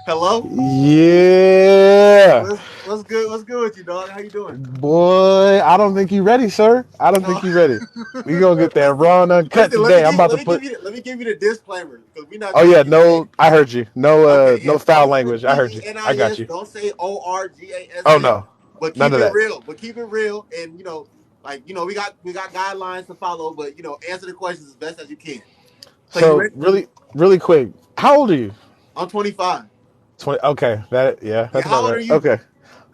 Hello. Yeah. What's good? What's good with you, dog? How you doing? Boy, I don't think you ready, sir. I don't Uh, think you ready. We gonna get that raw and uncut Listen, let me today. I'm give about to let me give put. you let me give you the disclaimer because we're not Oh trying to yeah, get paid. no, I heard you. No, Okay, yeah. no foul Don't say language. I heard you. I got PENIS. you. Don't say Oh ORGASS. no, But none keep of it that. real. But keep it real, and we got guidelines to follow. But answer the questions as best as you can. So you So ready? really, really quick. How old are you? I'm 25. 20. Okay, Yeah. that's How about old are right. you? Okay,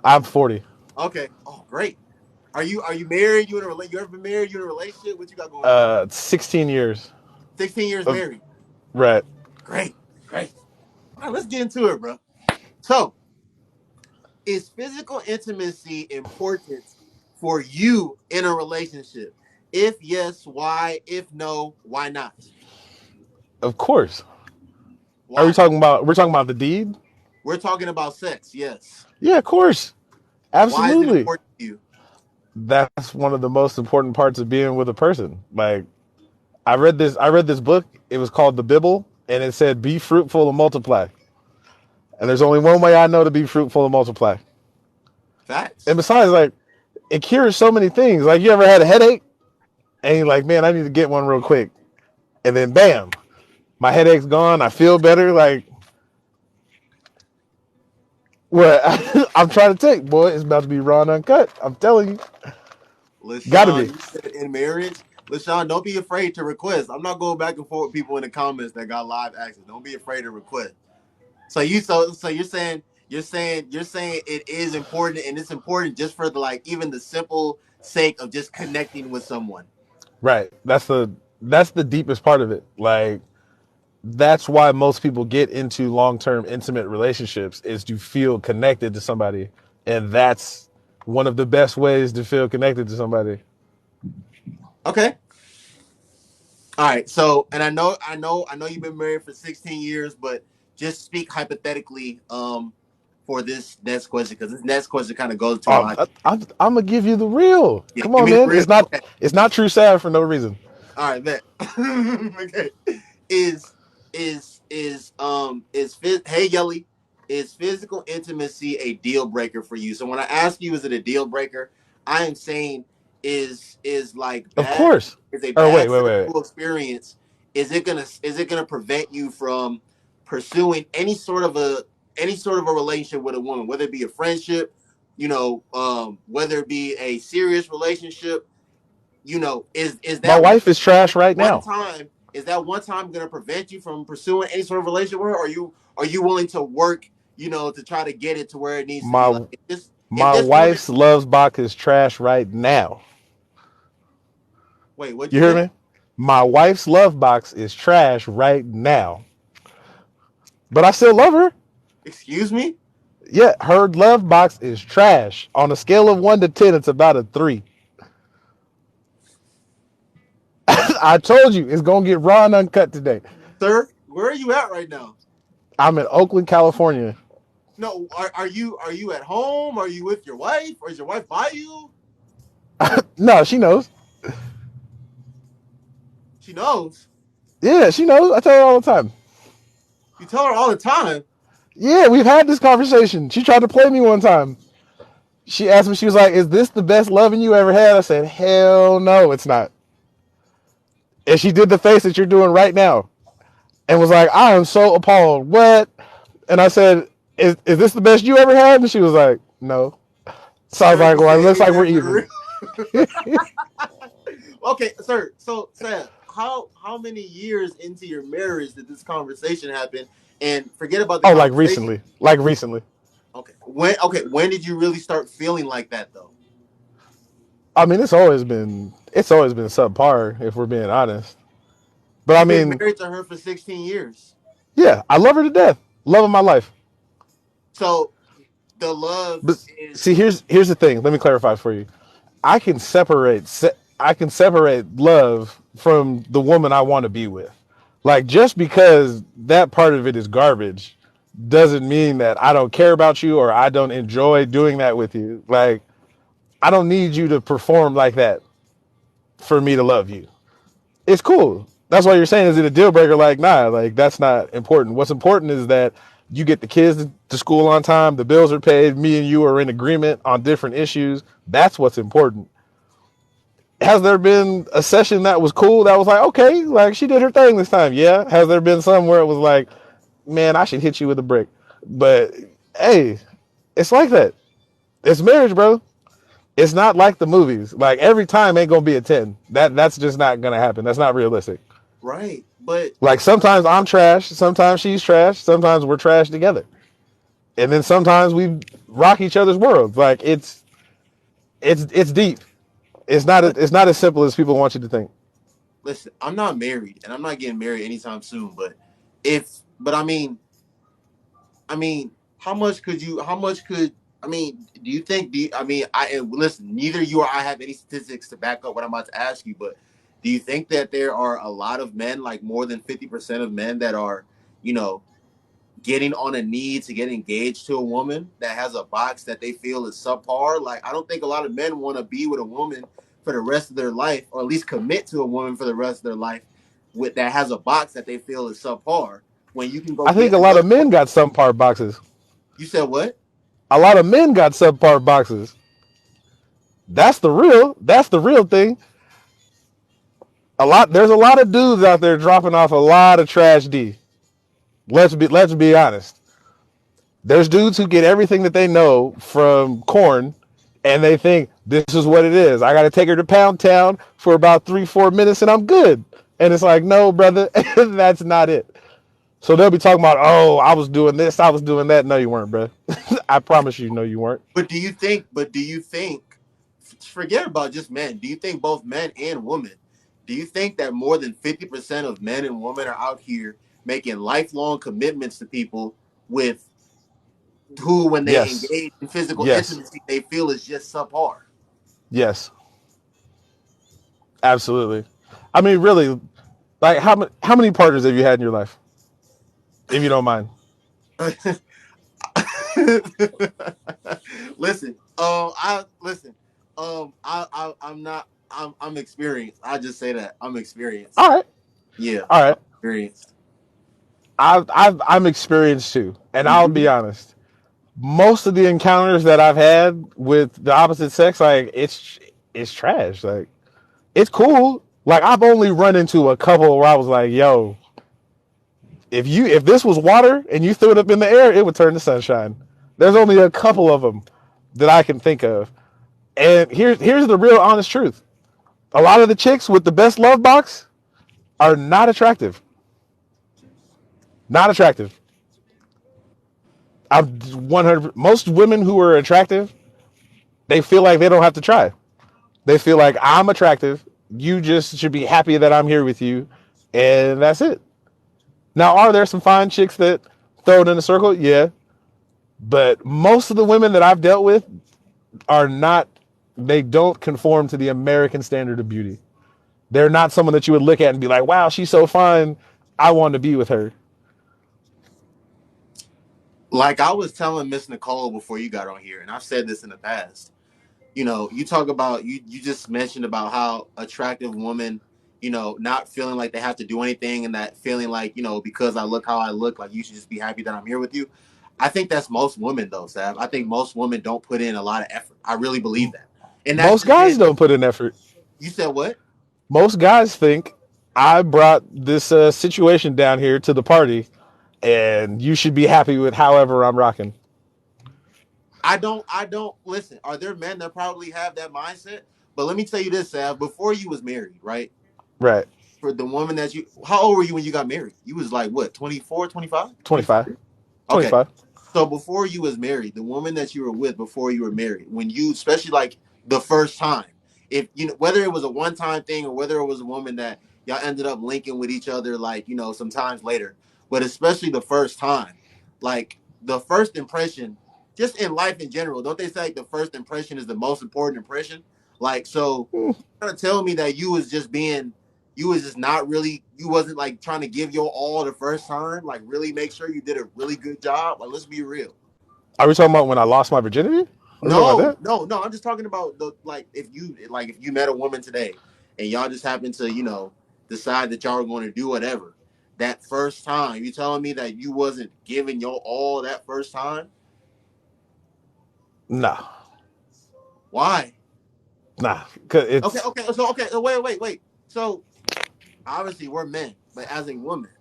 I'm 40. Okay. Oh, great. Are you married? You ever been married? You in a relationship? What you got going on? 16 years. 16 years Of, married. right. Great. Great. All right, let's get into it, bro. So, is physical intimacy important for you in a relationship? If yes, why? If no, why not? Of course. Are we Why? talking about? We're talking about the deed. We're talking about sex, yes. Yeah, of course. Why is it Absolutely. important to you? That's one of the most important parts of being with a person. Like I read this book. It was called The Bible, and it said be fruitful and multiply. And there's only one way I know to be fruitful and multiply. And Facts. besides, like, it cures so many things. Like, you ever had a headache and you're like, man, I need to get one real quick. And then bam, my headache's gone. I feel better. Like, what I'm trying to take, boy, it's about to be raw and uncut. I'm telling you. Gotta LaShawn, be. you said in marriage. LaShawn, don't be afraid to request. I'm not going back and forth with people in the comments that got live access. Don't be afraid to request. So you're saying it is important and it's important just for the like even the simple sake of just connecting with someone. Right. That's the deepest part of it. Like, that's why most people get into long-term intimate relationships is to feel connected to somebody, and that's one of the best ways to feel connected to somebody. Okay. All right. So and I know you've been married for 16 years, but just speak hypothetically for this next question because this next question kind of goes to a lot. I'm gonna give you the real. Yeah, Come give on, me the man. real. Okay. It's not true sad for no reason. All right, bet. Okay. Is hey Yelly, is physical intimacy a deal breaker for you? So when I ask you, is it a deal breaker? I am saying is like Of bad course. is a Or wait, bad wait, wait, wait. sexual experience. Is it gonna prevent you from pursuing any sort of a relationship with a woman, whether it be a friendship, whether it be a serious relationship, is My that wife is trash right one now. time is that one time going to prevent you from pursuing any sort of relationship with her? Or are you willing to work, to try to get it to where it needs to be? Like My if my this woman, wife's loves box is trash right now. wait, what'd you You hear say? me? My wife's love box is trash right now. But I still love her. Excuse me? Yeah, her love box is trash. On a scale of 1 to 10, it's about a 3. I told you it's gonna get raw and uncut today. Sir, where are you at right now? I'm in Oakland, California. No, are you at home? Are you with your wife? Or is your wife by you? No, she knows. She knows. Yeah, she knows. I tell her all the time. You tell her all the time. Yeah, we've had this conversation. She tried to play me one time. She asked me, she was like, "Is this the best loving you ever had?" I said, "Hell no, it's not." And she did the face that you're doing right now and was like, "I am so appalled." What? And I said, "Is this the best you ever had?" And she was like, "No." So I was Sir, like, you "Well, it said looks like we're amen for the even." real. Okay, sir. So, Sam, how many years into your marriage did this conversation happen? And forget about the Oh, like conversation. recently. Like recently. Okay, when did you really start feeling like that though? I mean, it's always been subpar if we're being honest. But I You've been mean, married to her for 16 years. yeah, I love her to death. Love of my life. So the love But see, is here's the thing. Let me clarify for you. I can separate I can separate love from the woman I want to be with. Like, just because that part of it is garbage doesn't mean that I don't care about you or I don't enjoy doing that with you. Like, I don't need you to perform like that for me to love you. It's cool. That's why you're saying, is it a deal breaker? Like, nah, like, that's not important. What's important is that You get the kids to school on time, the bills are paid, me and you are in agreement on different issues. That's what's important. Has there been a session that was cool that was like, okay, like she did her thing this time? Yeah. Has there been some where it was like, man, I should hit you with a brick? But hey, it's like that. It's marriage, bro. It's not like the movies. Like every time ain't gonna be a 10. That's just not gonna happen. That's not realistic. Right. But Like sometimes I'm trash, sometimes she's trash, sometimes we're trash together. And then sometimes we rock each other's worlds. Like it's deep. It's not as simple as people want you to think. listen, I'm not married and I'm not getting married anytime soon. But I mean, how much could, I mean, do you think, I mean, and listen, neither you or I have any statistics to back up what I'm about to ask you, but do you think that there are a lot of men, like more than 50% of men that are, you know, getting on a need to get engaged to a woman that has a box that they feel is subpar? Like, I don't think a lot of men want to be with a woman for the rest of their life, or at least commit to a woman for the rest of their life with that has a box that they feel is subpar when you can go I think get a lot another of one. men got subpar boxes. You said what? A lot of men got subpar boxes. That's the real thing. There's a lot of dudes out there dropping off a lot of trash D. Let's be honest. There's dudes who get everything that they know from corn and they think this is what it is. I gotta take her to Pound Town for about 3-4 minutes and I'm good. And it's like, no, brother, that's not it. So they'll be talking about, oh, I was doing this, I was doing that. No, you weren't, bro. I promise you, no, you weren't. But do you think, forget about just men, do you think both men and women, do you think that more than 50% of men and women are out here making lifelong commitments to people with who, when they Yes, engage in physical yes, intimacy, they feel is just subpar? yes, absolutely. I mean, really, like how many partners have you had in your life, if you don't mind? Listen, I listen. I'm not. I'm experienced. I just say that I'm experienced. All right, Yeah, all I'm right. experienced. I'm experienced too, and I'll be Mm-hmm. honest. Most of the encounters that I've had with the opposite sex, like it's trash. Like it's cool. Like I've only run into a couple where I was like, "Yo, if this was water and you threw it up in the air, it would turn to sunshine." There's only a couple of them that I can think of, and here's the real honest truth. A lot of the chicks with the best love box are not attractive. Not attractive. I'm 100. Most women who are attractive, they feel like they don't have to try. They feel like I'm attractive. You just should be happy that I'm here with you, and that's it. Now, are there some fine chicks that throw it in a circle? Yeah, but most of the women that I've dealt with are not. They don't conform to the American standard of beauty. They're not someone that you would look at and be like, "Wow, she's so fine. I want to be with her." Like I was telling Miss Nicole before you got on here, and I've said this in the past. You know, you talk about, you just mentioned about how attractive women, not feeling like they have to do anything, and that feeling like, because I look how I look, like you should just be happy that I'm here with you. I think that's most women though, Sav. I think most women don't put in a lot of effort. I really believe that. And that's Most just guys it. don't put in effort. You said what? Most guys think I brought this situation down here to the party, and you should be happy with however I'm rocking. I don't listen. Are there men that probably have that mindset? But let me tell you this, Sav, before you was married, right? Right. For the woman that you, how old were you when you got married? You was like what, 24, 25, 25. 25? Okay. 25. So before you was married, the woman that you were with before you were married, when you, especially like the first time, if whether it was a one time thing or whether it was a woman that y'all ended up linking with each other, like sometimes later, but especially the first time, like the first impression, just in life in general, don't they say like the first impression is the most important impression? Like, so trying to tell me that you was just not really, you wasn't like trying to give your all the first time, like really make sure you did a really good job. Like, let's be real. Are we talking about when I lost my virginity? Are we talking about No, that? no, no. I'm just talking about the, like, if you met a woman today and y'all just happen to decide that y'all are going to do whatever. that first time? You telling me that you wasn't giving your all that first time? No, Why? nah, cause Okay, it's okay, so okay, wait. So obviously we're men, but as a woman,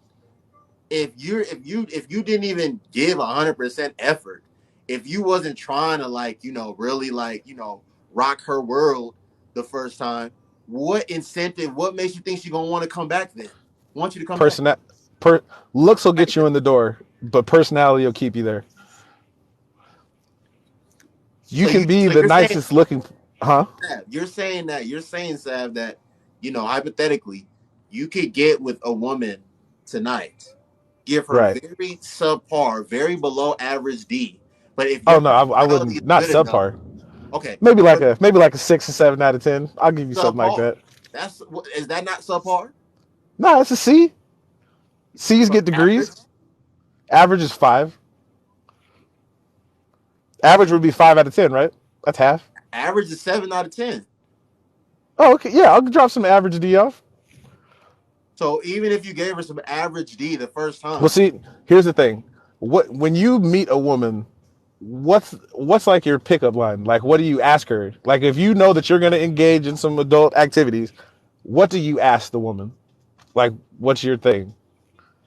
if you didn't even give 100% effort, if you wasn't trying to like really like rock her world the first time, what incentive? What makes you think she's gonna want to come back then? Want you to come back? person that per looks will get Right. you in the door, but personality will keep you there. You So can you be so the you're saying nicest looking, huh? you're saying Sav, that hypothetically you could get with a woman tonight, give her Right. very subpar, very below average D, but if Oh your no, I personality wouldn't. is Not good enough, subpar. okay, Maybe like but a 6 or 7 out of 10. I'll give you something like subpar. that. Is that not subpar? No, it's a C. C's So get degrees. average, Average is 5. Average would be 5 out of 10, right? That's half. average is 7 out of 10. Oh, okay. Yeah, I'll drop some average D off. So even if you gave her some average D the first Well, time, see, here's the thing. What when you meet a woman, what's like your pickup line? Like, what do you ask her? Like, if you know that you're going to engage in some adult activities, what do you ask the woman? Like, what's your thing?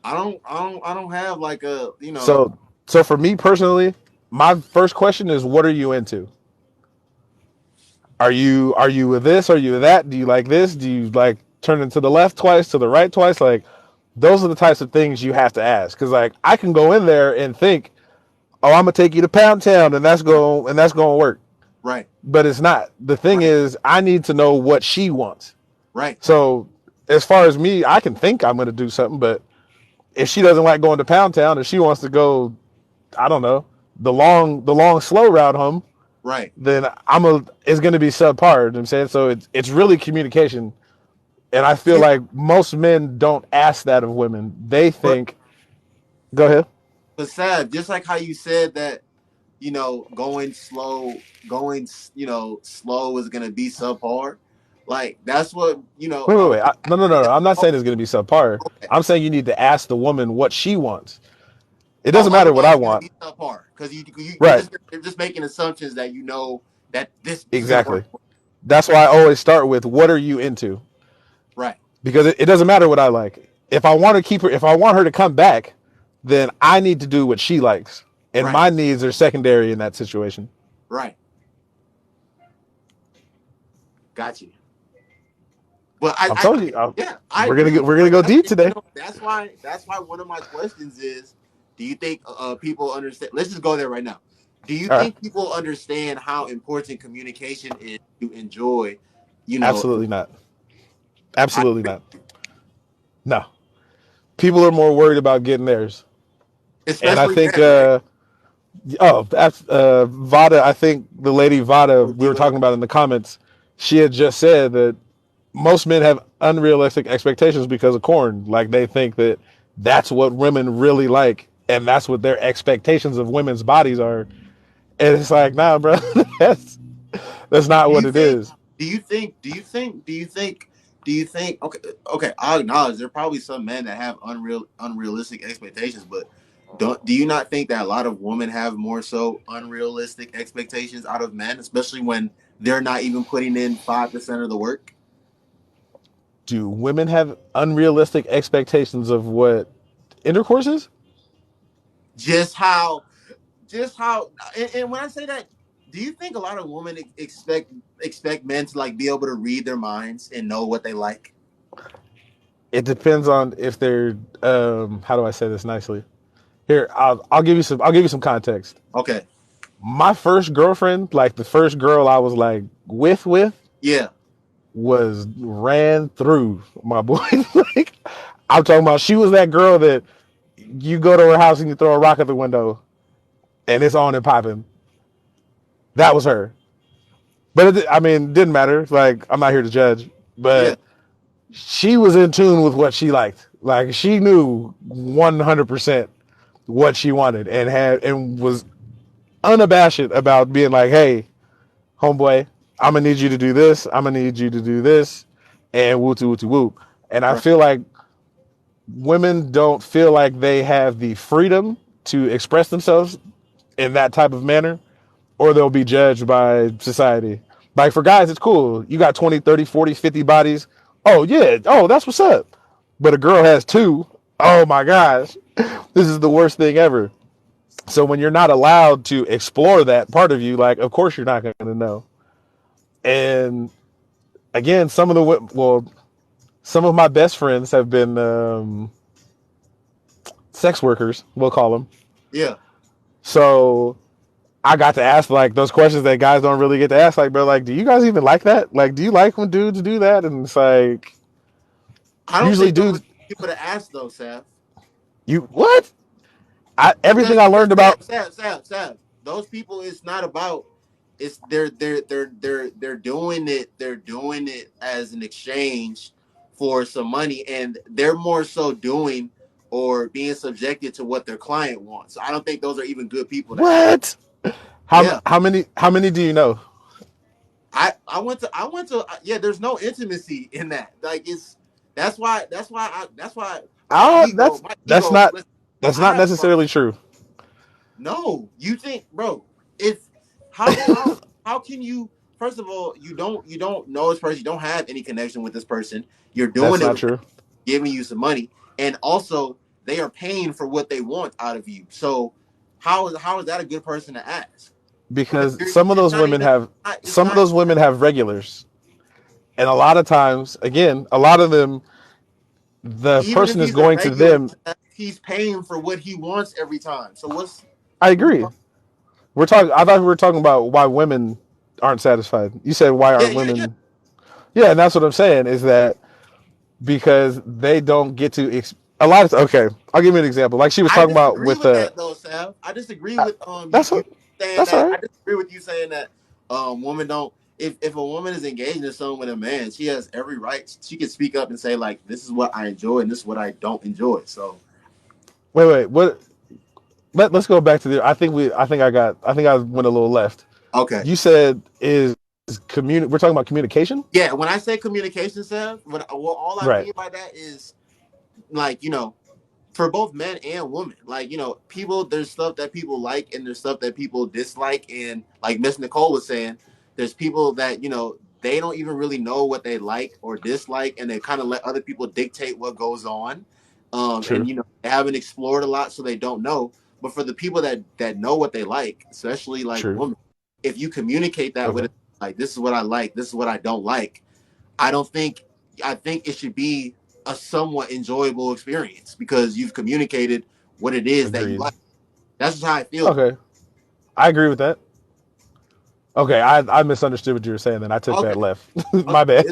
I don't have like a So, so for me personally, my first question is, what are you into? Are you with this? Are you with that? Do you like this? Do you like turning to the left twice, to the right twice? Like, those are the types of things you have to ask. Because like I can go in there and think, oh, I'm gonna take you to Pound Town, and that's going to work. right, But it's not. The thing right, is, I need to know what she wants. right, So as far as me, I can think I'm gonna do something, but if she doesn't like going to Pound Town, if she wants to go, I don't know, the long slow route home, right. then it's gonna be subpar. You know what I'm saying? So it's really communication. And I feel Yeah, like most men don't ask that of women. They but think, go ahead. Sav, just like how you said that, going slow is gonna be subpar. Like that's what Wait. No, no, no, yeah, no. I'm not oh, saying it's going to be subpar. okay. I'm saying you need to ask the woman what she wants. It Oh, doesn't matter what otherwise I it's gonna want. be subpar because you're Right. just making assumptions that that this is gonna Exactly. work. That's why I always start with what are you into? Right, Because it doesn't matter what I like. If I want her to come back, then I need to do what she likes. And right, my needs are secondary in that situation. right. Got you. But I'm telling you, yeah, I agree with we're you. gonna But go deep today. that's why one of my questions is, do you think people understand? Let's just go there right now. Do you All right. think people understand how important communication is to enjoy? You know, Absolutely not. I Absolutely not. No. People are more worried about getting theirs. And I especially think men, right? oh, that's Vada. I think the lady Vada Or we were give it up. talking about in the comments. She had just said that most men have unrealistic expectations because of corn. Like they think that that's what women really like, and that's what their expectations of women's bodies are. And it's like, nah, bro, that's that's not Do what you it think? is. Do you think? Do you think? Do you think? Do you think? Okay, okay. I'll acknowledge there are probably some men that have unrealistic expectations, but do you not think that a lot of women have more so unrealistic expectations out of men, especially when they're not even putting in 5% of the work? Do women have unrealistic expectations of what intercourse is? Just how, and when I say that, do you think a lot of women expect men to like be able to read their minds and know what they like? It depends on if they're how do I say this nicely? Here, I'll give you some context. Okay, My first girlfriend, like the first girl I was like with, yeah, was ran through my boy. Like I'm talking about, she was that girl that you go to her house and you throw a rock at the window and it's on and popping. That was her. But I mean, it didn't matter. Like I'm not here to judge, yeah, but she was in tune with what she liked. Like she knew 100% what she wanted and was unabashed about being like, "Hey, homeboy, I'm gonna need you to do this. I'm gonna need you to do this," and woo woo woo. And I right, feel like women don't feel like they have the freedom to express themselves in that type of manner, or they'll be judged by society. Like for guys, it's cool. You got 20, 30, 40, 50 bodies. Oh, yeah. Oh, that's what's up. But a girl has two. Oh, my gosh. This is the worst thing ever. So when you're not allowed to explore that part of you, like, of course you're not going to know. And again, some of my best friends have been sex workers, we'll call them. Yeah. So I got to ask like those questions that guys don't really get to ask. Like, bro, like, do you guys even like that? Like, do you like when dudes do that? And it's like, I don't usually think those are dudes, people to ask though, Seth. you what? Everything I Because learned about. Sam, those people it's not about it's they're doing it as an exchange for some money, and they're more so doing or being subjected to what their client wants. So I don't think those are even good people to ask. What? Yeah. How many do you know? I went to yeah, there's no intimacy in that. Like it's that's why That's my ego listen, that's I not have necessarily true. no, you think, bro? If how can you? First of all, you don't know this person. You don't have any connection with this person. You're That's doing it not because true. giving you some money, and also they are paying for what they want out of you. So how is that a good person to ask? Because Because some of it's those not women even have it's some of not those women have regulars, and a lot of times, again, a lot of them, the even if person is he's a going to regular, them. he's paying for what he wants every time. So I what are we agree. talking? We're talking. I thought we were talking about why women aren't satisfied. You said why Yeah, aren't yeah, yeah. women? Yeah, and that's what I'm saying is that because they don't get to a lot of okay. I'll give you an example. Like she was I talking about disagree with with that though, Sam. I disagree with you, that's you what saying that's that. all I right. disagree with you saying that women don't. If a woman is engaged in something with a man, she has every right. She can speak up and say like, "This is what I enjoy and this is what I don't enjoy." So Wait, what? Let's go back to the. I think I went a little left. okay, You said is we're talking about communication, yeah. When I say communication, Sam, what all I right? mean by that is like for both men and women. Like, people, there's stuff that people like and there's stuff that people dislike. And like Miss Nicole was saying, there's people that, they don't even really know what they like or dislike. And they kind of let other people dictate what goes on. True, And, they haven't explored a lot, so they don't know. But for the people that know what they like, especially like true. women, if you communicate that with Okay, it, like, this is what I like, this is what I don't like, I don't think I think it should be a somewhat enjoyable experience because you've communicated what it is that you agreed. like. That's just how I feel though. Okay, I agree with that. Okay, I misunderstood what you were saying. Then I took Okay. that left. Okay. My bad.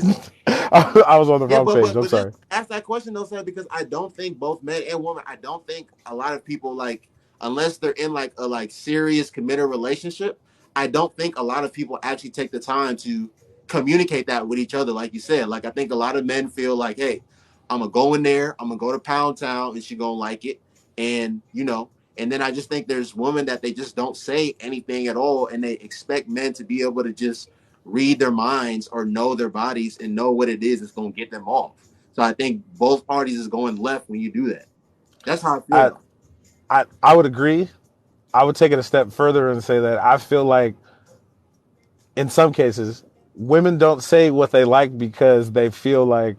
I was on the Yeah, wrong but page. but I'm but just sorry. ask that question though, sir, because I don't think both men and women. I don't think a lot of people like unless they're in like a serious committed relationship. I don't think a lot of people actually take the time to communicate that with each other, like you said. Like I think a lot of men feel like, hey, I'm gonna go in there, I'm gonna go to Pound Town, and she gonna like it, and and then I just think there's women that they just don't say anything at all, and they expect men to be able to just read their minds or know their bodies and know what it is that's going to get them off. So I think both parties is going left when you do that. That's how I feel I though. I would agree. I would take it a step further and say that I feel like in some cases women don't say what they like because they feel like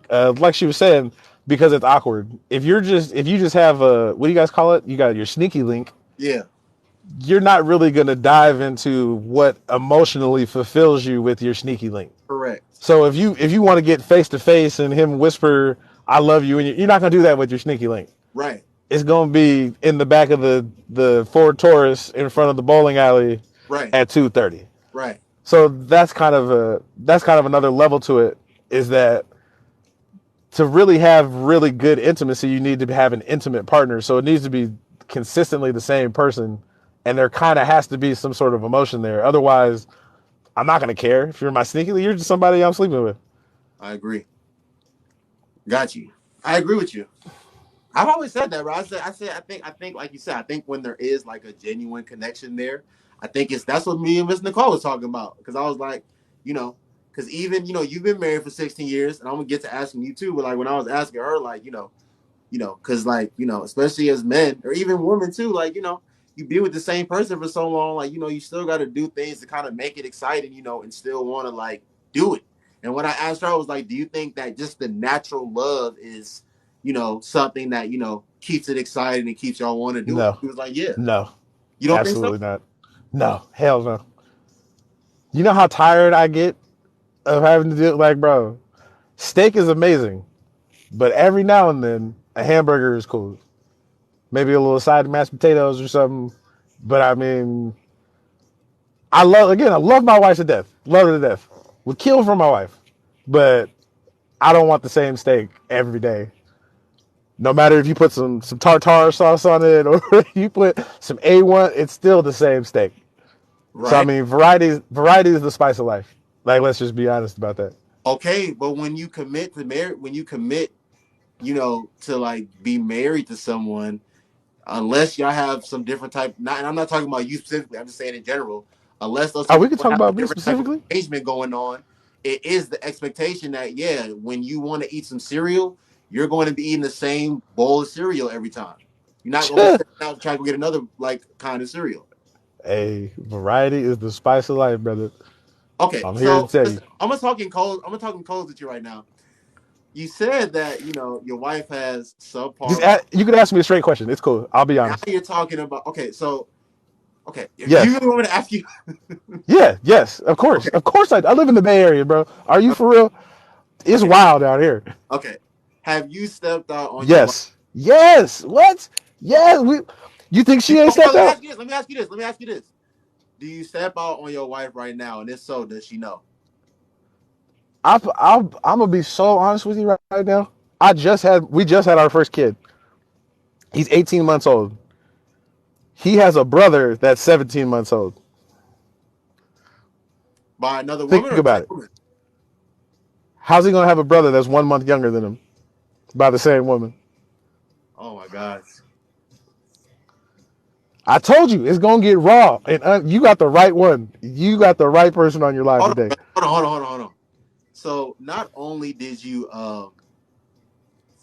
she was saying, because it's awkward. If you just have a, what do you guys call it? You got your sneaky link. Yeah, You're not really going to dive into what emotionally fulfills you with your sneaky link. correct. So if you want to get face to face and him whisper I love you, and you're not going to do that with your sneaky link. Right, It's going to be in the back of the Ford Taurus in front of the bowling alley right, at 2:30. right. So that's kind of another level to it, is that to really have really good intimacy, you need to have an intimate partner. So it needs to be consistently the same person, and there kind of has to be some sort of emotion there. Otherwise, I'm not going to care if you're my sneaky link. You're just somebody I'm sleeping with. I agree. Got you. I agree with you. I've always said that, bro. I think, like you said, I think when there is like a genuine connection there, I think that's what me and Miss Nicole was talking about. Because I was like, you know, because even you've been married for 16 years, and I'm gonna get to asking you too. But like when I was asking her, like because like especially as men or even women too, like you be with the same person for so long, like you still got to do things to kind of make it exciting, and still want to like do it. And what I asked her, I was like, do you think that just the natural love is, something that keeps it exciting and keeps y'all want to do it? No, He was like, yeah. no, You don't think so? absolutely not. No, hell no. You know how tired I get of having to do like, bro, steak is amazing, but every now and then a hamburger is cool. Maybe a little side of mashed potatoes or something. But I mean, I love my wife to death. Love her to death. Would kill for my wife. But I don't want the same steak every day. No matter if you put some tartar sauce on it or you put some A1, it's still the same steak. So I Right. mean, variety is the spice of life. Like, let's just be honest about that. Okay, but when you commit to marriage, when you commit, to like be married to someone, unless y'all have some different type. Not, and I'm not talking about you specifically. I'm just saying in general. Unless those Oh, two we could people talk have a about me different type of specifically. engagement going on, it is the expectation that when you want to eat some cereal, you're going to be eating the same bowl of cereal every time. You're not going to be sitting out and trying to get another like kind of cereal. Hey, variety is the spice of life, brother. Okay, I'm here to so tell you. listen, I'm gonna talking cold. I'm gonna talking cold with you right now. You said that your wife has subpar. You could ask me a straight question. It's cool. I'll be Now honest. you're talking about okay. So okay, if you Yes. really want me to ask you, Yeah. Yes. Of course. okay, Of course. I live in the Bay Area, bro. Are you okay, for real? It's okay, wild out here. okay. Have you stepped out on your wife? Yes. Yes. What? Yes. You think she ain't stepped Let me out? ask you this. Let me ask you this. Let me ask you this. Do you step out on your wife right now? And if so, does she know? I'm gonna be so honest with you right now. We just had our first kid. He's 18 months old. He has a brother that's 17 months old. By another Think woman or the about same it. woman? How's he gonna have a brother that's 1 month younger than him by the same woman? Oh my gosh. I told you it's gonna get raw, and you got the right one. You got the right person on your live Hold today. on, hold on, hold on, hold on, hold on. So not only did you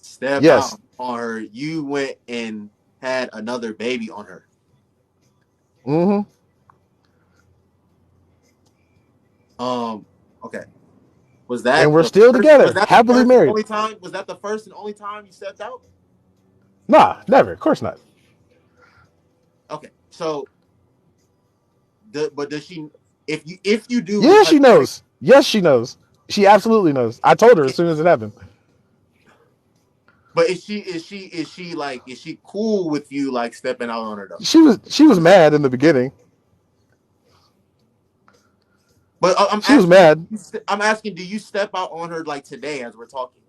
step Yes. out on her, you went and had another baby on her. Mm-hmm. Okay. And we're still Was together, that the happily first and married. only time? Was that the first and only time you stepped out? Nah, never. Of course not. Okay. So, but does she? If you do Yeah, she hypothetically, knows. Yes, she knows. She absolutely knows. I told her as soon as it happened. but is she cool with you like stepping out on her though? She was mad in the beginning. But I'm She was asking you. mad. I'm asking, do you step out on her like today as we're talking?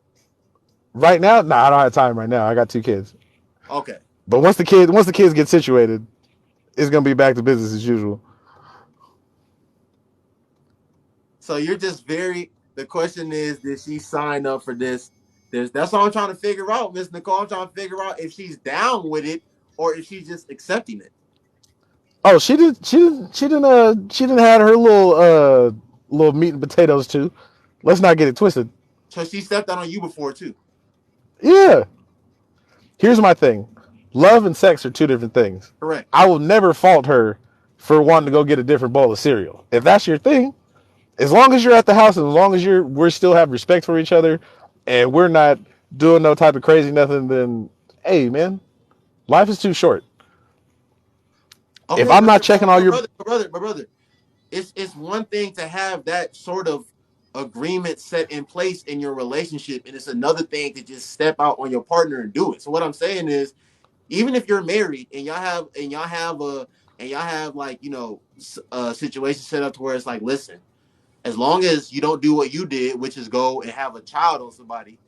Right now, nah, I don't have time right now. I got two kids. Okay. But once the kids get situated, it's gonna be back to business as usual. So you're just very. The question is, did she sign up for this? That's all I'm trying to figure out, Miss Nicole. I'm trying to figure out if she's down with it or if she's just accepting it. Oh, she didn't have her little meat and potatoes too. Let's not get it twisted. So she stepped out on you before too. Yeah. Here's my thing. Love and sex are two different things. Correct. I will never fault her for wanting to go get a different bowl of cereal. If that's your thing, as long as you're at the house and as long as we're still have respect for each other and we're not doing no type of crazy nothing, then hey man, life is too short. If Okay, I'm not checking all but your brother, it's one thing to have that sort of agreement set in place in your relationship, and it's another thing to just step out on your partner and do it. So what I'm saying is, even if you're married and y'all have like a situation set up to where it's like, listen, as long as you don't do what you did, which is go and have a child on somebody,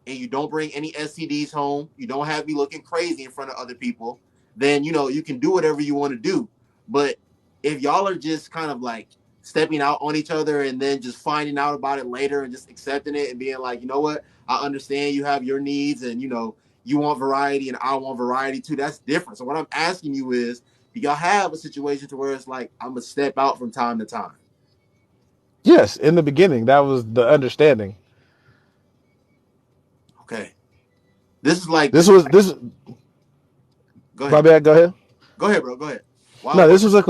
and you don't bring any STDs home, you don't have me looking crazy in front of other people, then you can do whatever you want to do. But if y'all are just kind of like stepping out on each other and then just finding out about it later and just accepting it and being like, you know what, I understand you have your needs and you want variety and I want variety too. That's different. So what I'm asking you is, do y'all have a situation to where it's like I'm gonna step out from time to time? yes, in the beginning that was the understanding. Okay. This is like This this is was like. this. Go My ahead. bad. Go ahead. Go ahead, bro. Go ahead. No, What? this was a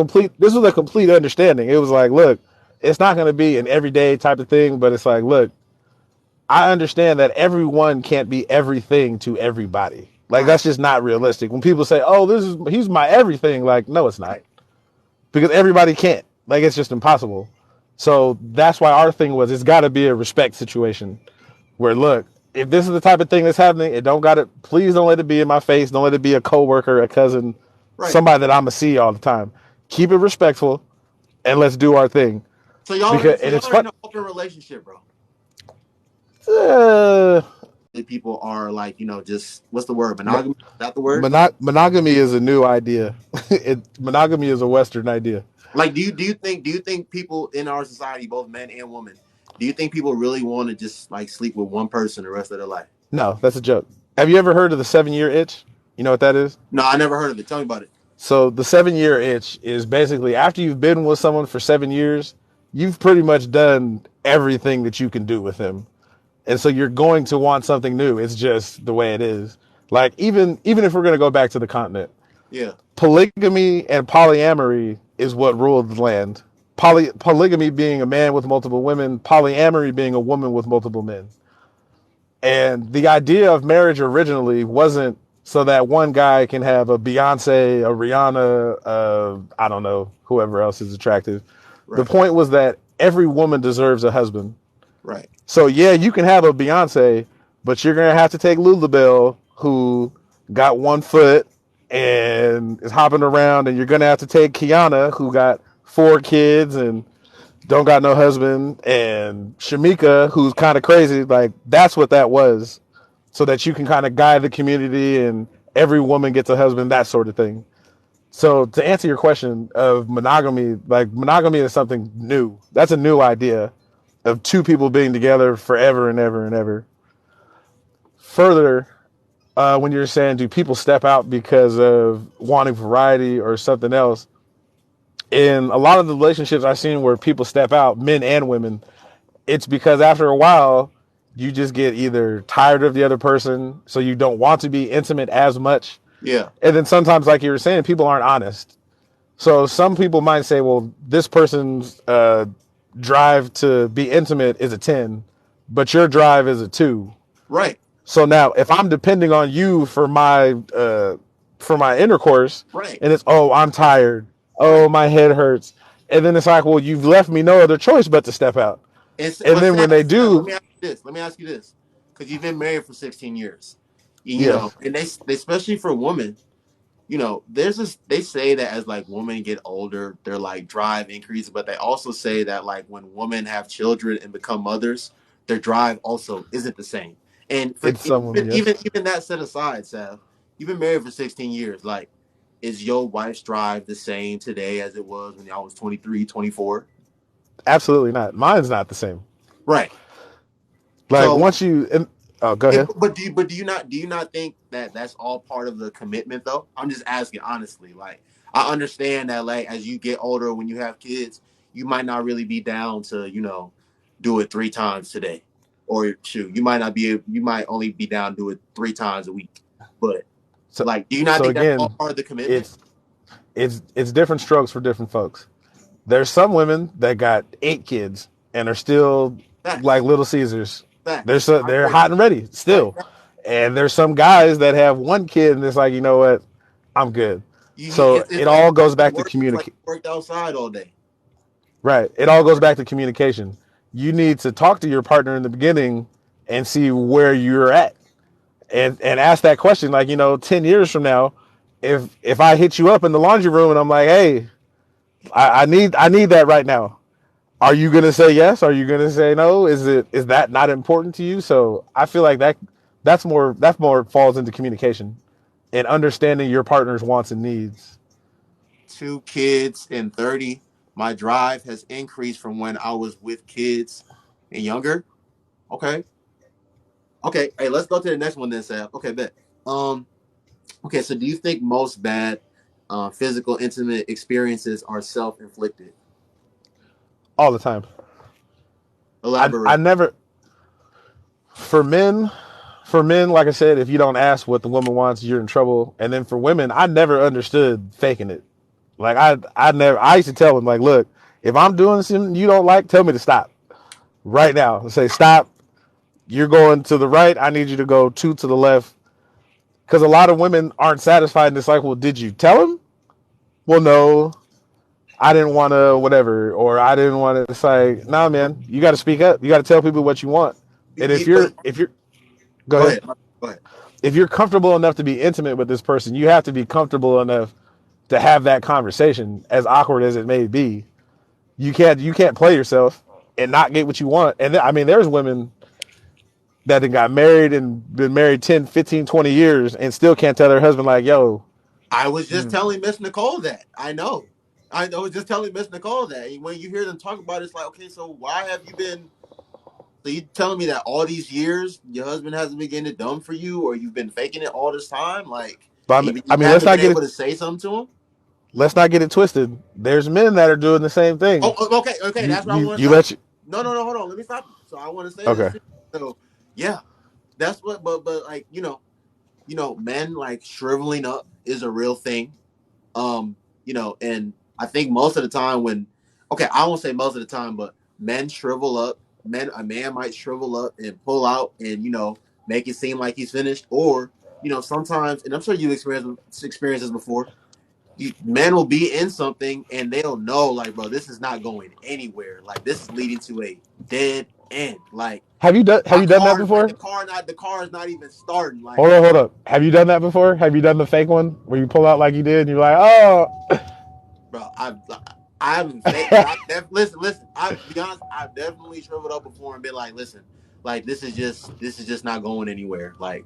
complete understanding. It was like, look, it's not going to be an everyday type of thing, but it's like, look, I understand that everyone can't be everything to everybody. Like Right. that's just not realistic. When people say, "Oh, this is he's my everything," like no, it's not, because everybody can't. Like it's just impossible. So that's why our thing was it's got to be a respect situation where look, if this is the type of thing that's happening, it don't got to. Please don't let it be in my face. Don't let it be a coworker, a cousin, Right. somebody that I'ma see all the time. Keep it respectful and let's do our thing. Because So and y'all it's are in fun. an open relationship, bro. Uh, People are like, just what's the word? Monogamy? Is that the word? monogamy is a new idea. Monogamy is a Western idea. Like, do you think people in our society, both men and women, do you think people really want to just like sleep with one person the rest of their life? No, that's a joke. Have you ever heard of the 7 year itch? You know what that is? No, I never heard of it. Tell me about it. So the 7 year itch is basically after you've been with someone for 7 years, you've pretty much done everything that you can do with them. And so you're going to want something new. It's just the way it is. Like even if we're going to go back to the continent, Yeah. polygamy and polyamory is what ruled the land. Polygamy being a man with multiple women, polyamory being a woman with multiple men. And the idea of marriage originally wasn't so that one guy can have a Beyonce, a Rihanna, I don't know, whoever else is attractive. The Right. point was that every woman deserves a husband. Right. So yeah, you can have a Beyonce, but you're gonna have to take Lulabelle, who got 1 foot and is hopping around, and you're gonna have to take Kiana, who got 4 kids and don't got no husband, and Shamika, who's kind of crazy. Like that's what that was, so that you can kind of guide the community and every woman gets a husband, that sort of thing. So to answer your question of monogamy, like monogamy is something new. That's a new idea of two people being together forever and ever and ever. Further, when you're saying do people step out because of wanting variety or something else, in a lot of the relationships I've seen where people step out, men and women, it's because after a while you just get either tired of the other person, so you don't want to be intimate as much. Yeah. And then sometimes, like you were saying, people aren't honest. So some people might say, well, this person's drive to be intimate is a 10, but your drive is a 2. Right. So now if I'm depending on you for my intercourse, Right. and it's, oh, I'm tired, Right. oh, my head hurts, and then it's like, well, you've left me no other choice but to step out. And But then Sam, when they let do, me ask you this. Let me ask you this, because you've been married for 16 years. yes, And they especially for women, there's this. They say that as like women get older, their like drive increases, but they also say that like when women have children and become mothers, their drive also isn't the same. And for it's some women, yes. even that set aside, Sav, you've been married for 16 years. Like, is your wife's drive the same today as it was when y'all was 23, 24? Absolutely not. Mine's not the same. Right. Like So once you, oh, go ahead. but do you not think that that's all part of the commitment though? I'm just asking honestly. Like, I understand that like as you get older, when you have kids, you might not really be down to do it 3 times today, or shoot, you might only be down to do it 3 times a week. But So, like, do you not so think that's all again, part of the commitment? it's it's different strokes for different folks. There's some women that got 8 kids and are still like Facts, Little Caesars. facts. I They're agree. hot and ready Right. still. And there's some guys that have 1 kid and it's like, you know what, I'm good. So It's it like all goes back to work. It's like communicate. you worked outside all day. Right. It all goes back to communication. You need to talk to your partner in the beginning and see where you're at, and ask that question. Like, 10 years from now, if I hit you up in the laundry room and I'm like, hey, I need that right now. Are you gonna say yes? Are you gonna say no? Is that not important to you? So I feel like that's more falls into communication and understanding your partner's wants and needs. 2 kids and 30. My drive has increased from when I was with kids and younger. Okay. Okay. Hey, let's go to the next one then, Sam. Okay, bet. Um, okay, so do you think most bad physical intimate experiences are self-inflicted? All the time. I Elaborate. never, for men, For men, like I said, if you don't ask what the woman wants, you're in trouble. And then for women, I never understood faking it. Like I used to tell them like, look, if I'm doing something you don't like, tell me to stop right now. Say stop. You're going to the right. I need you to go two to the left. Because a lot of women aren't satisfied. And it's like, well, did you tell him? Well, no, I didn't want to, whatever, or I didn't want to. It's like, nah, man, you got to speak up. You got to tell people what you want. And But if you're, go go ahead. ahead. Go ahead. If you're comfortable enough to be intimate with this person, you have to be comfortable enough to have that conversation, as awkward as it may be. You can't play yourself and not get what you want. And I mean, there's women that got married and been married 10, 15, 20 years and still can't tell their husband like, yo, I was just telling Miss Nicole that. I know. I was just telling Miss Nicole that. And when you hear them talk about it, it's like, okay, so why have you been? So you telling me that all these years your husband hasn't been getting it done for you, or you've been faking it all this time? Like, but even I you mean, haven't been able to say something to him? let's not get it twisted. There's men that are doing the same thing. Okay. That's where I want to You stop let you. you No, hold on. Let me stop you. So I want to say this okay. too. So yeah, that's what. But like men like shriveling up is a real thing. And I think most of the time I won't say most of the time, but men shrivel up. A man might shrivel up and pull out and make it seem like he's finished, or sometimes, and I'm sure you experienced this before. Men will be in something and they'll know, like, bro, this is not going anywhere. Like, this is leading to a dead end. Like, Have you done that before? the car is not even starting. Like, Hold up. Have you done that before? Have you done the fake one where you pull out like you did and you're like, oh, bro, I haven't fake, but listen. I'll be honest, I've definitely shriveled up before and been like, listen, like this is just not going anywhere. Like,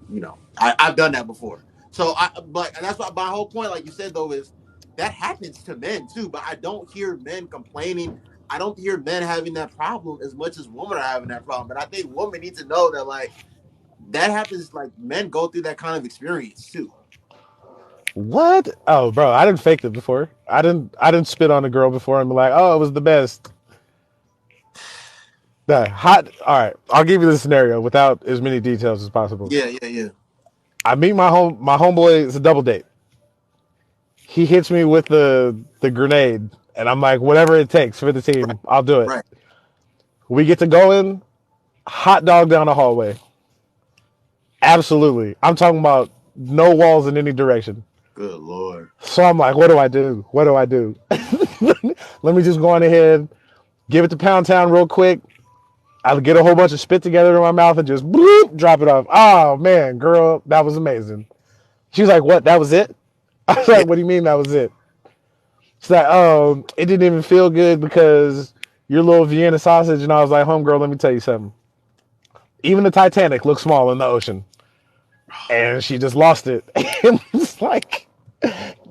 I've done that before. So and that's why my whole point, like you said though, is that happens to men too. But I don't hear men complaining. I don't hear men having that problem as much as women are having that problem. And I think women need to know that, like, that happens. Like, men go through that kind of experience too. what? Oh, bro, I didn't fake it before. I didn't spit on a girl before and be like, oh, it was the best. The hot. All right, I'll give you the scenario without as many details as possible. Yeah. I meet my homeboy. It's a double date. He hits me with the grenade, and I'm like, whatever it takes for the Right. team, I'll do it. Right. We get to go in, hot dog down the hallway. Absolutely, I'm talking about no walls in any direction. Good Lord. So I'm like, what do I do? What do I do? Let me just go on ahead, give it to Pound Town real quick. I'll get a whole bunch of spit together in my mouth and just bloop, drop it off. Oh man, girl, that was amazing. She was like, what? That was it? I was Yeah. like, what do you mean that was it? She's like, oh, it didn't even feel good because your little Vienna sausage. And I was like, homegirl, let me tell you something. Even the Titanic looks small in the ocean. And she just lost it. And it's like,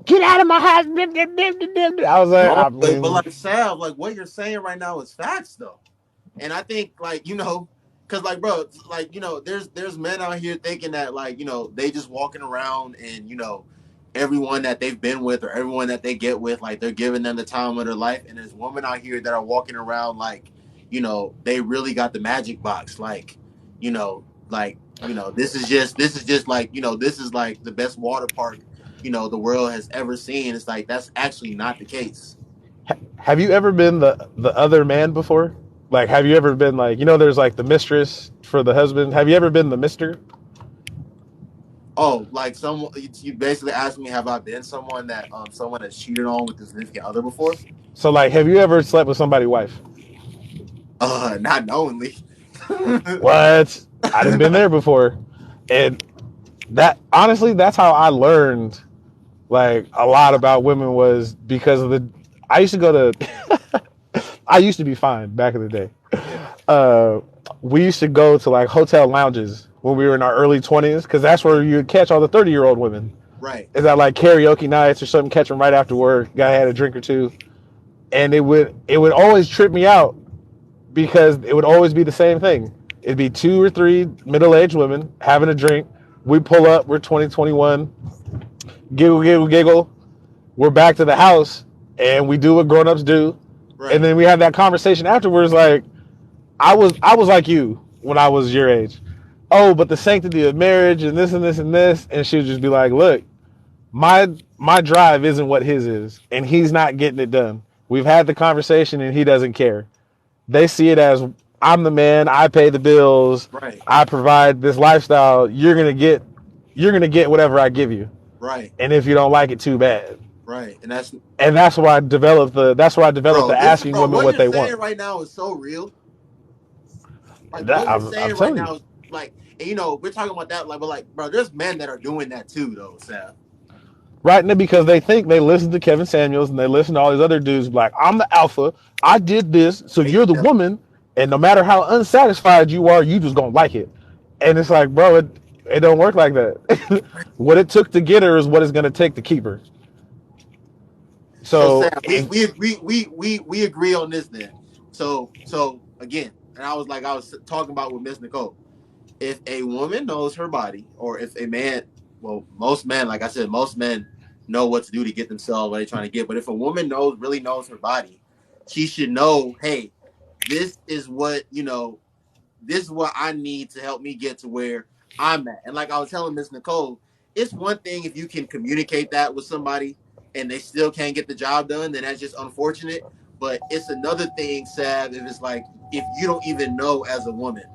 get out of my house. I was like, No, I but mean, like Sav, like what you're saying right now is facts though. And I think, like, because, like, bro, like, there's men out here thinking that, like, they just walking around and, everyone that they've been with or everyone that they get with, like, they're giving them the time of their life. And there's women out here that are walking around like, they really got the magic box. This is just like, this is like the best water park, the world has ever seen. It's like, that's actually not the case. have you ever been the other man before? Like, have you ever been like, there's like the mistress for the husband. Have you ever been the mister? Oh, like someone you basically asked me, have I been someone that's cheated on with a significant other before? So, like, have you ever slept with somebody's wife? Not knowingly. What? I done been there before. And that, honestly, that's how I learned like a lot about women was because of I used to go to, I used to be fine back in the day. Yeah. We used to go to like hotel lounges when we were in our early 20s because that's where you would catch all the 30-year-old women. Right. Is that like karaoke nights or something? Catch them right after work. Guy had a drink or two, and it would always trip me out because it would always be the same thing. It'd be 2 or 3 middle-aged women having a drink. We pull up. We're 2021. Giggle, giggle, giggle. We're back to the house, and we do what grown-ups do, Right. and then we have that conversation afterwards. Like I was like you when I was your age. oh, but the sanctity of marriage and this and this and this, and she would just be like, look, my drive isn't what his is, and he's not getting it done. We've had the conversation, and he doesn't care. They see it as I'm the man. I pay the bills. Right, I provide this lifestyle. You're gonna get whatever I give you, right, and if you don't like it, too bad. right. And that's, And that's why I developed the asking bro, women what what you're they saying want. right now is so real. Like That, what you're I'm saying right telling you. now is like, and, you know, we're talking about that, like, but like, bro, there's men that are doing that too, though, Sam. Right now, because they think they listen to Kevin Samuels and they listen to all these other dudes like, I'm the alpha, I did this, so Hey, you're the woman, and no matter how unsatisfied you are, you just gonna like it. And it's like, bro, it don't work like that. What it took to get her is what it's gonna take to keep her. so Sam, So we if we agree we agree on this then. So again, and I was talking about with Miss Nicole. If a woman knows her body, or if a man, well, most men, like I said, most men know what to do to get themselves what they're trying to get. But if a woman really knows her body, she should know, hey, this is what, you know, this is what I need to help me get to where I'm at. And like I was telling Miss Nicole, it's one thing if you can communicate that with somebody and they still can't get the job done, then that's just unfortunate. But it's another thing, Sav, if it's like if you don't even know as a woman.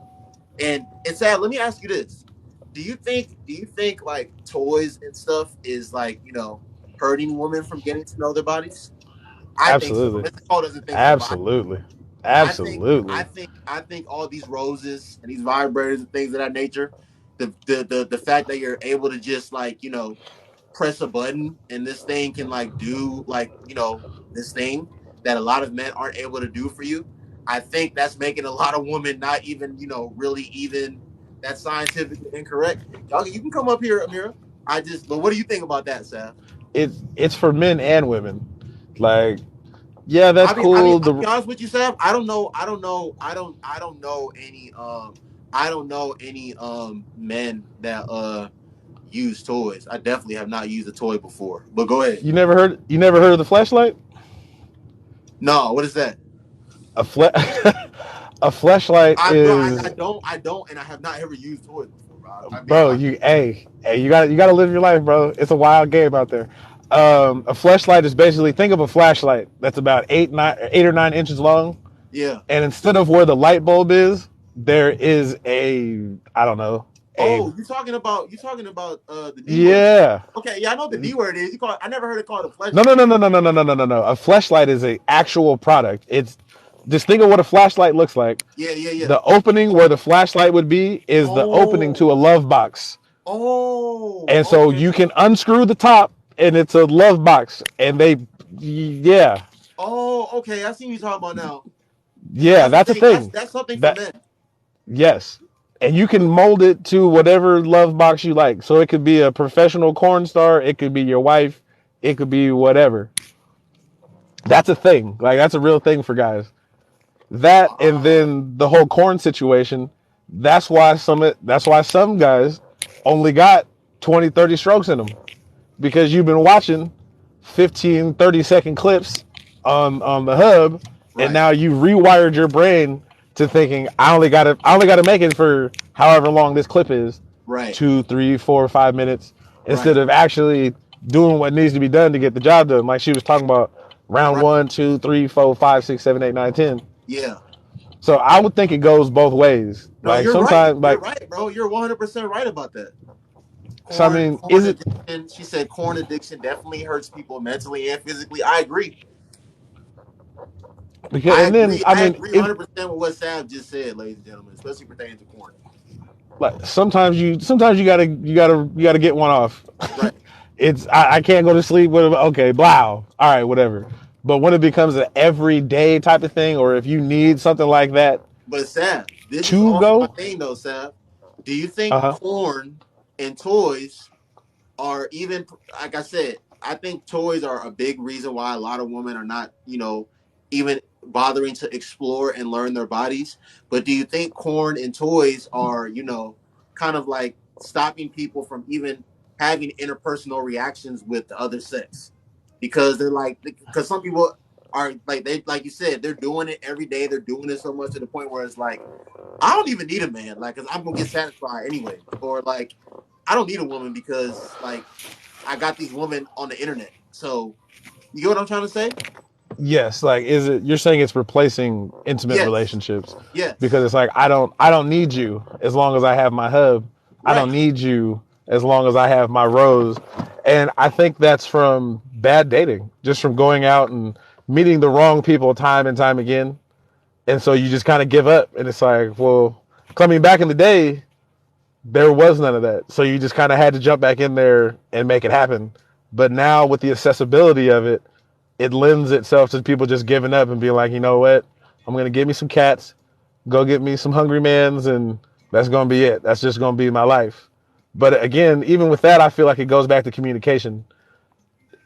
And Sav, let me ask you this. Do you think like toys and stuff is like, you know, hurting women from getting to know their bodies? I think so. absolutely, Miss Nicole doesn't think so, but absolutely, I think I absolutely, think I think all these roses and these vibrators and things of that nature, the fact that you're able to just like, you know, press a button and this thing can like do like, you know, this thing that a lot of men aren't able to do for you. I think that's making a lot of women not even, you know, really even that scientifically incorrect. Y'all, you can come up here, Amira. But what do you think about that, Seth? it's for men and women. Like, yeah, that's I mean, cool. I'll be The honest with you, Sam. I don't know any men that use toys. I definitely have not used a toy before. But go ahead. you never heard of the flashlight? No, what is that? A fle- a flashlight Bro, I is, don't, and I have not ever used toys before, bro. I'm being bro. honest. Hey, you gotta live your life, bro. It's a wild game out there. A flashlight is basically, think of a flashlight that's about 8 or 9 inches long, Yeah. and instead of where the light bulb is, there is a, I don't know, a, Oh, you talking about the D word? yeah. Okay, yeah, I know what the D word is. I never heard it called a No, flashlight. no, no, no, no, no, no, no, no, no, no. A flashlight is a actual product. It's just, think of what a flashlight looks like. Yeah, yeah, yeah. The opening where the flashlight would be is the opening to a Oh, love box. oh, And so okay. you can unscrew the top and it's a love box. And yeah, Oh, okay. I see you talking about now. So yeah, that's a thing. that's something for That, men. yes. And you can mold it to whatever love box you like. So it could be a professional corn star, it could be your wife, it could be whatever. That's a thing. Like, that's a real thing for guys. That, and Ah, then the whole corn situation. That's why some guys only got 20, 30 strokes in them, because you've been watching 15, 30-second clips on the hub, and right, now you rewired your brain to thinking, I only gotta make it for however long this clip is, right, 2, 3, 4, 5 minutes, instead right, of actually doing what needs to be done to get the job done. Like she was talking about, round right. 1, 2, 3, 4, 5, 6, 7, 8, 9, 10. Yeah. So I would think it goes both ways. No, Like you're right. sometimes, You're like, right, bro. You're 100% right about that. so I mean, Corn is it addiction. She said corn addiction definitely hurts people mentally and physically. I agree. because, and then I I mean, agree if 100% with what Sam just said, ladies and gentlemen, especially pertaining to corn. like sometimes you gotta get one off. Right. I can't go to sleep with, okay, blow, all right, whatever. But when it becomes an everyday type of thing, or if you need something like that But Sam, this is to also my go, thing though, Sam. Do you think uh-huh. corn and toys are even, like I said, I think toys are a big reason why a lot of women are not, you know, even bothering to explore and learn their bodies. But do you think corn and toys are, you know, kind of like stopping people from even having interpersonal reactions with the other sex? Because they're like, because some people are like, they, like you said, they're doing it every day. They're doing it so much to the point where it's like, I don't even need a man, like, cause I'm gonna get satisfied anyway. Or like, I don't need a woman because like I got these women on the internet. So you get what I'm trying to say? Yes, like is it you're saying it's replacing intimate Yes, relationships because yes, it's like I don't need you as long as I have my hub. I right. don't need you as long as I have my rose. And I think that's from bad dating, just from going out and meeting the wrong people time and time again. And so you just kind of give up and it's like, well, coming back in the day, there was none of that. So you just kind of had to jump back in there and make it happen. But now with the accessibility of it, it lends itself to people just giving up and being like, you know what? I'm gonna get me some cats, go get me some hungry mans, and that's gonna be it. That's just gonna be my life. But again, even with that, I feel like it goes back to communication.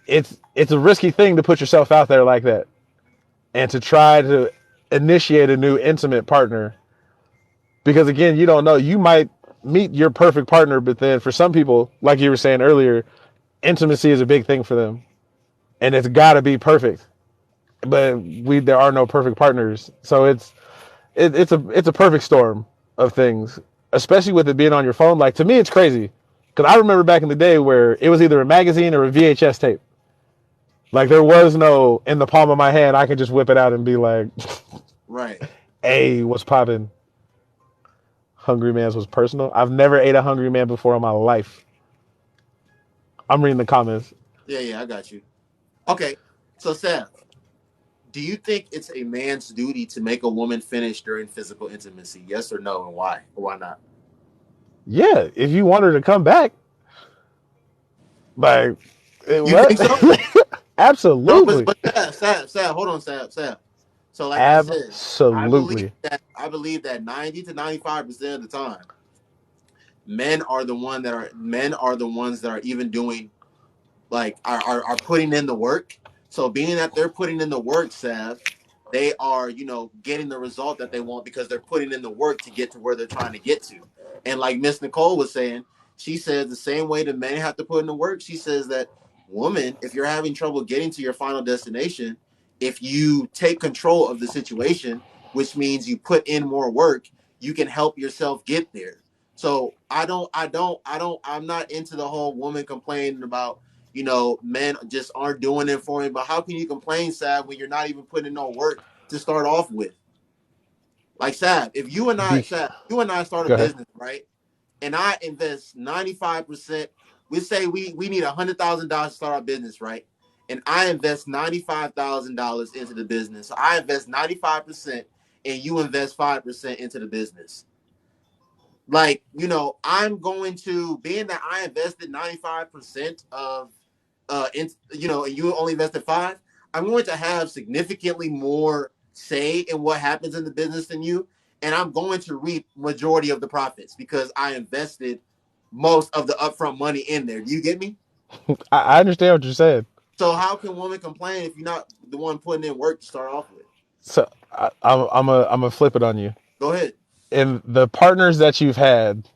It's a risky thing to put yourself out there like that and to try to initiate a new intimate partner because again, you don't know. You might meet your perfect partner, but then for some people, like you were saying earlier, intimacy is a big thing for them, and it's got to be perfect. But there are no perfect partners, so it's a perfect storm of things, especially with it being on your phone. Like to me, it's crazy because I remember back in the day where it was either a magazine or a VHS tape. Like there was no in the palm of my hand. I could just whip it out and be like, Right. "Hey, what's popping?" Hungry Man's was personal. I've never ate a Hungry Man before in my life. I'm reading the comments. Yeah, yeah, I got you. Okay. So Seth, do you think it's a man's duty to make a woman finish during physical intimacy? Yes or no, and why? Or why not? Yeah, if you want her to come back, like You what? think so? No, but Absolutely, Seth, hold on, Seth. So like I said, absolutely. I believe that 90 to 95% of the time, men are the ones that are even doing like are putting in the work. So being that they're putting in the work, Sav, they are, getting the result that they want because they're putting in the work to get to where they're trying to get to. And like Miss Nicole was saying, she says the same way the men have to put in the work, she says that woman, if you're having trouble getting to your final destination, if you take control of the situation, which means you put in more work, you can help yourself get there. So I'm not into the whole woman complaining about men just aren't doing it for me. But how can you complain, Sav, when you're not even putting in no work to start off with? Like Sav, if Be you and I start a Go ahead. business, right? And I invest 95%, we say we need $100,000 to start our business, right? And I invest $95,000 into the business. So I invest 95% and you invest 5% into the business. Like, I'm going to, being that I invested 95% of and you only invested five, I'm going to have significantly more say in what happens in the business than you, and I'm going to reap majority of the profits because I invested most of the upfront money in there. Do you get me? I understand what you're saying. So how can women complain if you're not the one putting in work to start off with? So I'm a flip it on you. Go ahead. In the partners that you've had,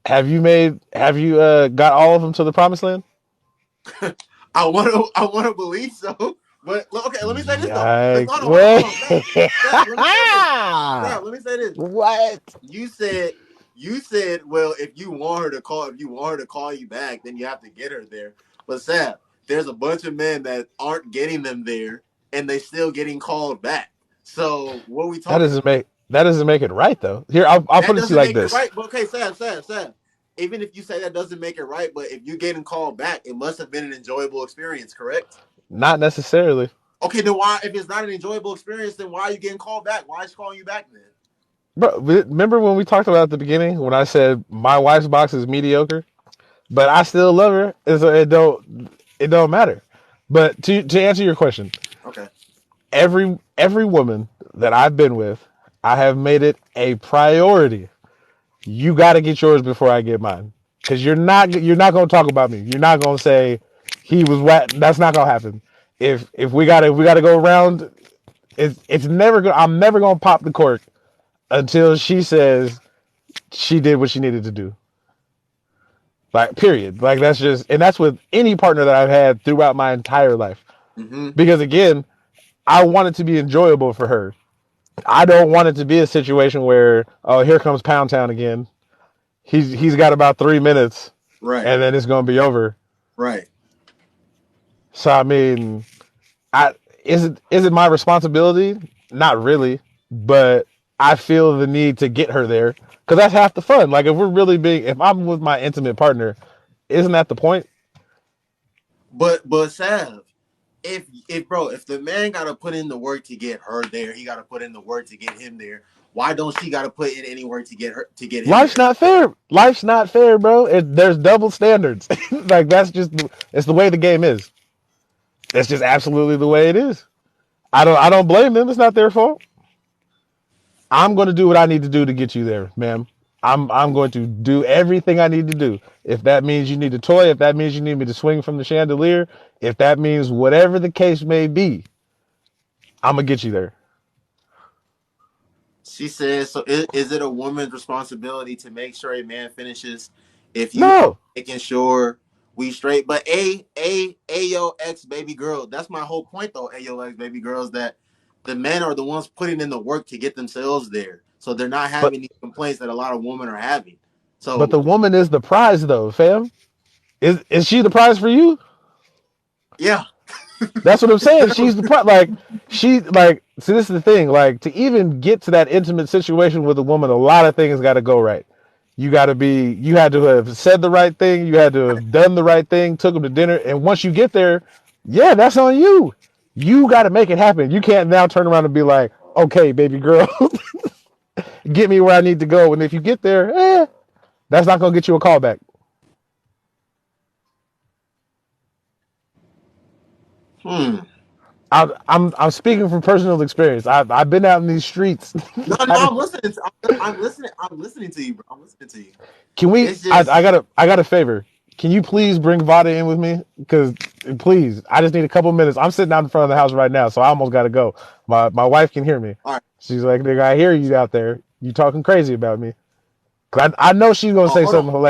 have you got all of them to the promised land? I want to believe so. But okay, let me say this though. Yikes! Hold on, Zach, let me say this. Zach, let me say this. What? You said well, if you want her to call you back, then you have to get her there. But Sam, there's a bunch of men that aren't getting them there and they still getting called back. So what are we That talking doesn't about? make it right though. Here, I'll That put it to you doesn't like make it this. right. But okay, Sam. Even if you say that doesn't make it right, but if you're getting called back, it must have been an enjoyable experience, correct? Not necessarily, Okay, then why if it's not an enjoyable experience, then why are you getting called back? Why is she calling you back then? bro. Remember when we talked about at the beginning when I said my wife's box is mediocre, but I still love her, and so it don't matter. But to answer your question, Okay. every woman that I've been with, I have made it a priority. You got to get yours before I get mine, because you're not gonna talk about me. You're not gonna say he was wet. That's not gonna happen. If we gotta go around, it's never gonna. I'm never gonna pop the cork until she says she did what she needed to do. Like period. Like that's with any partner that I've had throughout my entire life. Mm-hmm. Because again, I want it to be enjoyable for her. I don't want it to be a situation where, oh, here comes Pound Town again. He's got about 3 minutes, Right, and then it's gonna be over. right. So I mean, I is it my responsibility? Not really, but I feel the need to get her there because that's half the fun. Like if I'm with my intimate partner, isn't that the point? But Sav, if the man got to put in the work to get her there, he got to put in the work to get him there. Why don't she got to put in any work to get him Life's there? not fair. Life's not fair, bro. There's double standards. Like that's just it's the way the game is. It's just absolutely the way it is. I don't blame them. It's not their fault. I'm going to do what I need to do to get you there, ma'am. I'm going to do everything I need to do. If that means you need a toy, if that means you need me to swing from the chandelier, if that means whatever the case may be, I'm gonna get you there. She says, so is it a woman's responsibility to make sure a man finishes if you are No, making sure we straight? But yo, ex baby girl, that's my whole point though, yo, ex baby girls, that the men are the ones putting in the work to get themselves there. So they're not but having these complaints that a lot of women are having. but So, the woman is the prize, though, fam. Is she the prize for you? yeah. That's what I'm saying. She's the prize. Like she like. So this is the thing. Like to even get to that intimate situation with a woman, a lot of things got to go right. You had to have said the right thing. You had to have done the right thing, took them to dinner. And once you get there, yeah, that's on you. You got to make it happen. You can't now turn around and be like, okay, baby girl, get me where I need to go. And if you get there, that's not going to get you a call back. Hmm. I'm speaking from personal experience. I've been out in these streets. No, no, I'm listening. I'm listening. I'm listening to you, bro. I'm listening to you. Can we? It's just I got a favor. Can you please bring Vada in with me? Because please, I just need a couple minutes. I'm sitting out in front of the house right now, so I almost got to go. My wife can hear me. all right. She's like, "Nigga, I hear you out there. You talking crazy about me." 'Cause I know she's gonna Oh, say hold on. something hilarious.